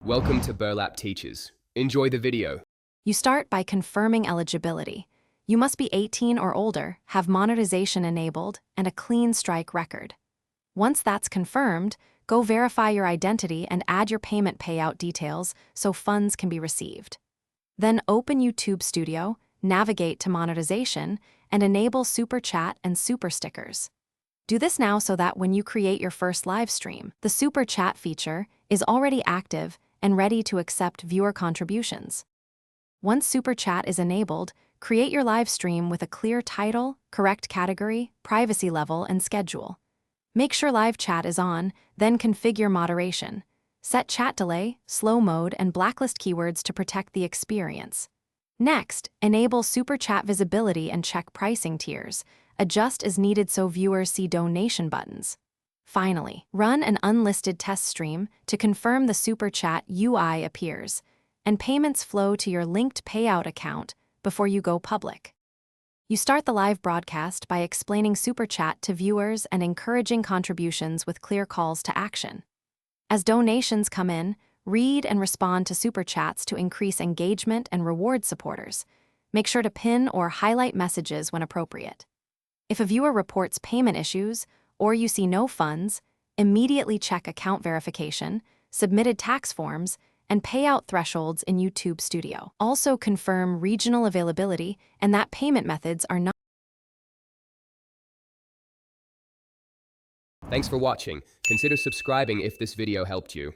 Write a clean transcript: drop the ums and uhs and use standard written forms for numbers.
Welcome to Burlap Teachers. Enjoy the video. You start by confirming eligibility. You must be 18 or older, have monetization enabled, and a clean strike record. Once that's confirmed, go verify your identity and add your payment payout details so funds can be received. Then open YouTube Studio, navigate to monetization, and enable Super Chat and Super Stickers. Do this now so that when you create your first live stream, the Super Chat feature is already active and ready to accept viewer contributions. Once Super Chat is enabled, create your live stream with a clear title, correct category, privacy level, and schedule. Make sure live chat is on, then configure moderation. Set chat delay, slow mode, and blacklist keywords to protect the experience. Next, enable Super Chat visibility and check pricing tiers. Adjust as needed so viewers see donation buttons. Finally, run an unlisted test stream to confirm the Super Chat UI appears, and payments flow to your linked payout account before you go public. You start the live broadcast by explaining Super Chat to viewers and encouraging contributions with clear calls to action. As donations come in, read and respond to Super Chats to increase engagement and reward supporters. Make sure to pin or highlight messages when appropriate. If a viewer reports payment issues, or you see no funds, immediately check account verification, submitted tax forms, and payout thresholds in YouTube Studio. Also confirm regional availability and that payment methods are not. Thanks for watching. Consider subscribing if this video helped you.